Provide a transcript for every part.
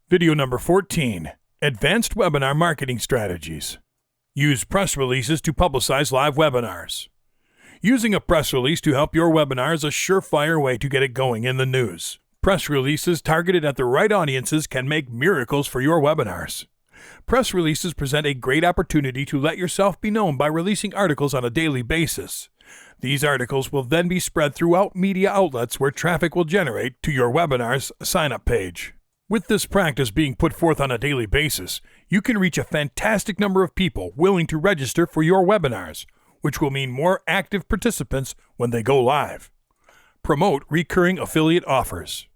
Video number 14, Advanced Webinar Marketing Strategies. Use press releases to publicize live webinars. Using a press release to help your webinar is a surefire way to get it going in the news. Press releases targeted at the right audiences can make miracles for your webinars. Press releases present a great opportunity to let yourself be known by releasing articles on a daily basis. These articles will then be spread throughout media outlets where traffic will generate to your webinar's sign-up page. With this practice being put forth on a daily basis, you can reach a fantastic number of people willing to register for your webinars, which will mean more active participants when they go live. Promote recurring affiliate offers.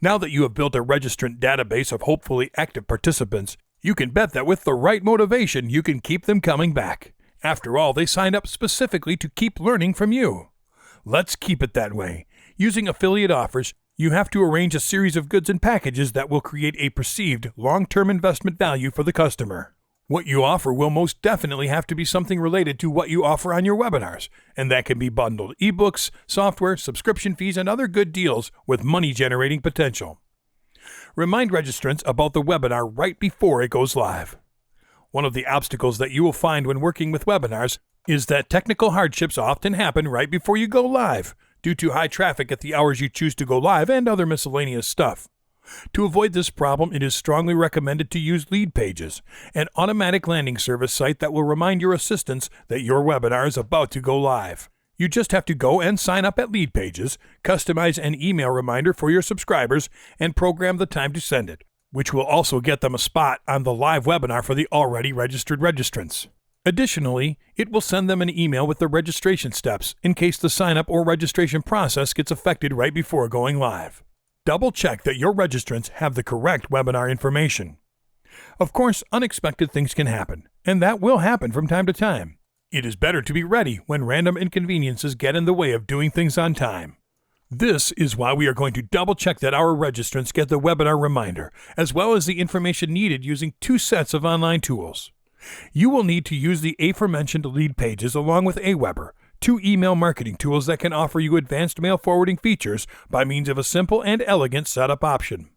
Now that you have built a registrant database of hopefully active participants, you can bet that with the right motivation, you can keep them coming back. After all, they signed up specifically to keep learning from you. Let's keep it that way. Using affiliate offers, you have to arrange a series of goods and packages that will create a perceived long-term investment value for the customer. What you offer will most definitely have to be something related to what you offer on your webinars, and that can be bundled ebooks, software, subscription fees, and other good deals with money-generating potential. Remind registrants about the webinar right before it goes live. One of the obstacles that you will find when working with webinars is that technical hardships often happen right before you go live, due to high traffic at the hours you choose to go live and other miscellaneous stuff. To avoid this problem, it is strongly recommended to use lead pages, an automatic landing service site that will remind your assistants that your webinar is about to go live. You just have to go and sign up at lead pages, customize an email reminder for your subscribers, and program the time to send it, which will also get them a spot on the live webinar for the already registered registrants. Additionally, it will send them an email with the registration steps in case the sign-up or registration process gets affected right before going live. Double-check that your registrants have the correct webinar information. Of course, unexpected things can happen, and that will happen from time to time. It is better to be ready when random inconveniences get in the way of doing things on time. This is why we are going to double-check that our registrants get the webinar reminder, as well as the information needed using 2 sets of online tools. You will need to use the aforementioned lead pages along with Aweber, 2 email marketing tools that can offer you advanced mail forwarding features by means of a simple and elegant setup option.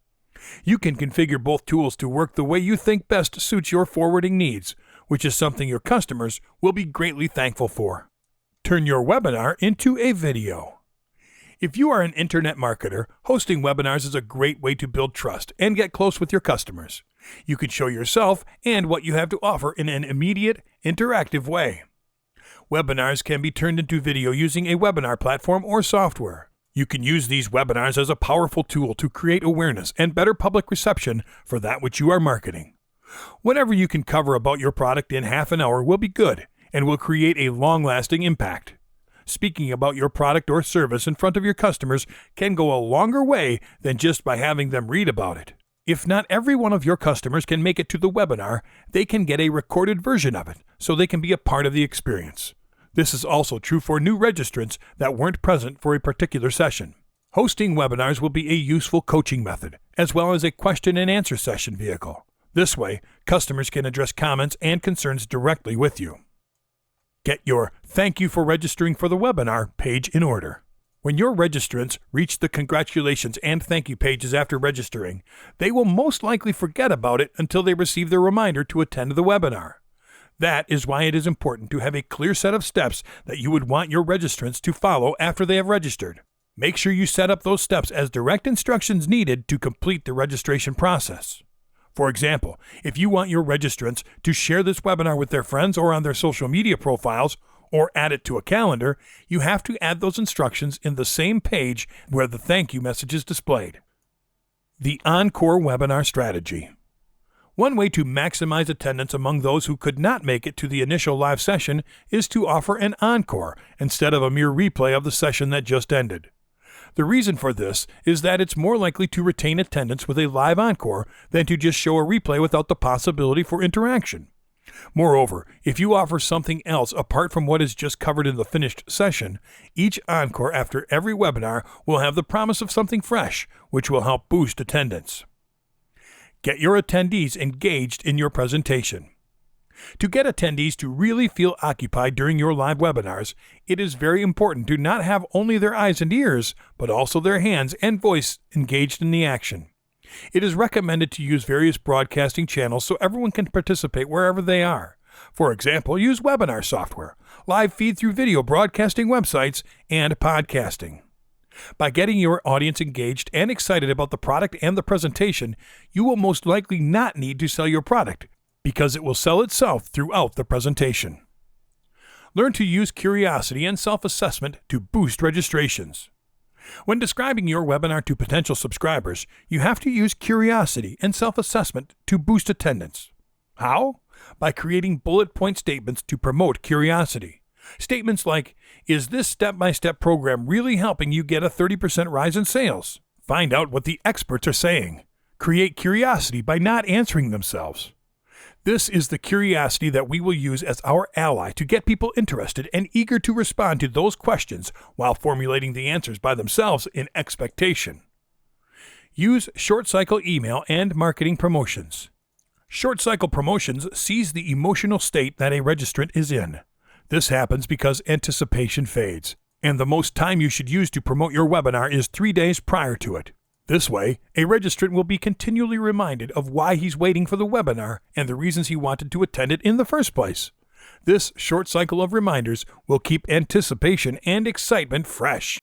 You can configure both tools to work the way you think best suits your forwarding needs, which is something your customers will be greatly thankful for. Turn your webinar into a video. If you are an internet marketer, hosting webinars is a great way to build trust and get close with your customers. You can show yourself and what you have to offer in an immediate, interactive way. Webinars can be turned into video using a webinar platform or software. You can use these webinars as a powerful tool to create awareness and better public reception for that which you are marketing. Whatever you can cover about your product in half an hour will be good and will create a long-lasting impact. Speaking about your product or service in front of your customers can go a longer way than just by having them read about it. If not every one of your customers can make it to the webinar, they can get a recorded version of it so they can be a part of the experience. This is also true for new registrants that weren't present for a particular session. Hosting webinars will be a useful coaching method, as well as a question and answer session vehicle. This way, customers can address comments and concerns directly with you. Get your "Thank you for registering for the webinar" page in order. When your registrants reach the congratulations and thank you pages after registering, they will most likely forget about it until they receive their reminder to attend the webinar. That is why it is important to have a clear set of steps that you would want your registrants to follow after they have registered. Make sure you set up those steps as direct instructions needed to complete the registration process. For example, if you want your registrants to share this webinar with their friends or on their social media profiles, or add it to a calendar, you have to add those instructions in the same page where the thank you message is displayed. The Encore Webinar Strategy. One way to maximize attendance among those who could not make it to the initial live session is to offer an encore instead of a mere replay of the session that just ended. The reason for this is that it's more likely to retain attendance with a live encore than to just show a replay without the possibility for interaction. Moreover, if you offer something else apart from what is just covered in the finished session, each encore after every webinar will have the promise of something fresh, which will help boost attendance. Get your attendees engaged in your presentation. To get attendees to really feel occupied during your live webinars, it is very important to not have only their eyes and ears, but also their hands and voice engaged in the action. It is recommended to use various broadcasting channels so everyone can participate wherever they are. For example, use webinar software, live feed through video broadcasting websites, and podcasting. By getting your audience engaged and excited about the product and the presentation, you will most likely not need to sell your product because it will sell itself throughout the presentation. Learn to use curiosity and self-assessment to boost registrations. When describing your webinar to potential subscribers, you have to use curiosity and self-assessment to boost attendance. How? By creating bullet point statements to promote curiosity. Statements like, is this step-by-step program really helping you get a 30% rise in sales? Find out what the experts are saying. Create curiosity by not answering themselves. This is the curiosity that we will use as our ally to get people interested and eager to respond to those questions while formulating the answers by themselves in expectation. Use short-cycle email and marketing promotions. Short-cycle promotions seize the emotional state that a registrant is in. This happens because anticipation fades, and the most time you should use to promote your webinar is 3 days prior to it. This way, a registrant will be continually reminded of why he's waiting for the webinar and the reasons he wanted to attend it in the first place. This short cycle of reminders will keep anticipation and excitement fresh.